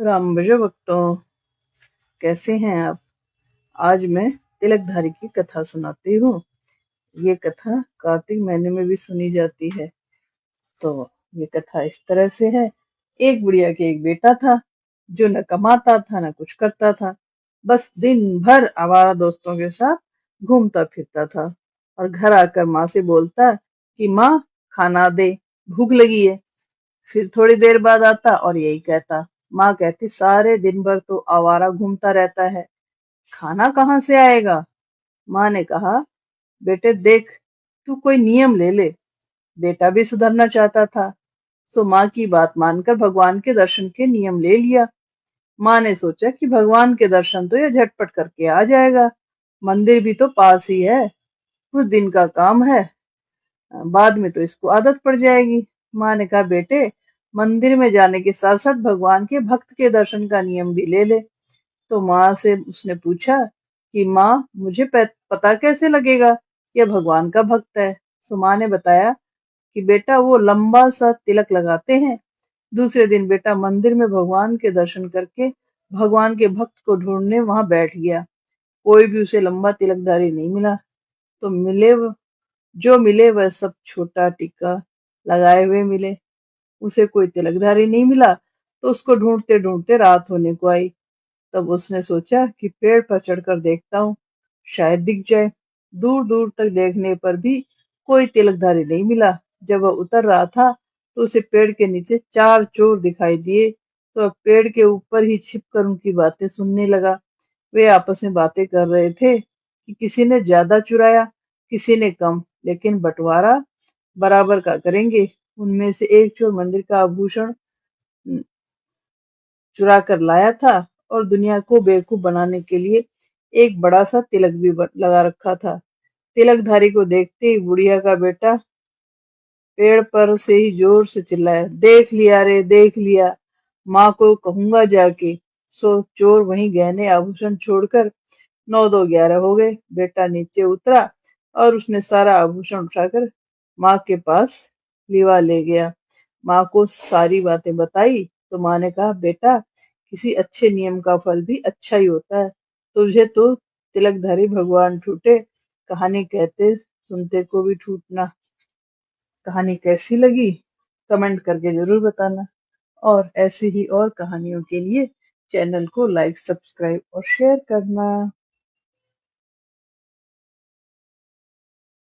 राम भजो भक्तों, कैसे हैं आप। आज मैं तिलकधारी की कथा सुनाती हूँ। ये कथा कार्तिक महीने में भी सुनी जाती है। तो ये कथा इस तरह से है। एक बुढ़िया के एक बेटा था जो न कमाता था न कुछ करता था, बस दिन भर आवारा दोस्तों के साथ घूमता फिरता था और घर आकर माँ से बोलता कि माँ, खाना दे, भूख लगी है। फिर थोड़ी देर बाद आता और यही कहता। माँ कहती, सारे दिन भर तो आवारा घूमता रहता है, खाना कहाँ से आएगा। माँ ने कहा, बेटे देख, तू कोई नियम ले ले। बेटा भी सुधरना चाहता था, सो माँ की बात मानकर भगवान के दर्शन के नियम ले लिया। माँ ने सोचा कि भगवान के दर्शन तो ये झटपट करके आ जाएगा, मंदिर भी तो पास ही है, कुछ दिन का काम है, बाद में तो इसको आदत पड़ जाएगी। माँ ने कहा, बेटे मंदिर में जाने के साथ साथ भगवान के भक्त के दर्शन का नियम भी ले ले। तो माँ से उसने पूछा कि माँ, मुझे पता कैसे लगेगा कि यह भगवान का भक्त है। सो माँ ने बताया कि बेटा वो लंबा सा तिलक लगाते हैं। दूसरे दिन बेटा मंदिर में भगवान के दर्शन करके भगवान के भक्त को ढूंढने वहां बैठ गया। कोई भी उसे लंबा तिलकधारी नहीं मिला। तो जो मिले वह सब छोटा टिक्का लगाए हुए मिले। उसे कोई तिलकधारी नहीं मिला तो उसको ढूंढते ढूंढते रात होने को आई। तब उसने सोचा कि पेड़ पर चढ़कर देखता हूँ, शायद दिख जाए। दूर दूर तक देखने पर भी कोई तिलकधारी नहीं मिला। जब वह उतर रहा था तो उसे पेड़ के नीचे चार चोर दिखाई दिए। तो अब पेड़ के ऊपर ही छिपकर उनकी बातें सुनने लगा। वे आपस में बातें कर रहे थे कि किसी ने ज्यादा चुराया, किसी ने कम, लेकिन बंटवारा बराबर का करेंगे। उनमें से एक चोर मंदिर का आभूषण चुरा कर लाया था और दुनिया को बेवकूफ बनाने के लिए एक बड़ा सा तिलक भी लगा रखा था। तिलकधारी को देखते ही बुढ़िया का बेटा पेड़ पर से ही जोर से चिल्लाया, देख लिया रे, देख लिया, माँ को कहूंगा जाके। सो चोर वहीं गहने आभूषण छोड़कर 9 2 11 हो गए। बेटा नीचे उतरा और उसने सारा आभूषण उठाकर माँ के पास लिवा ले गया। माँ को सारी बातें बताई तो माँ ने कहा, बेटा किसी अच्छे नियम का फल भी अच्छा ही होता है। तुझे तो तिलकधारी भगवान ठूठे, कहानी कहते सुनते को भी ठूठना। कहानी कैसी लगी कमेंट करके जरूर बताना, और ऐसी ही और कहानियों के लिए चैनल को लाइक, सब्सक्राइब और शेयर करना।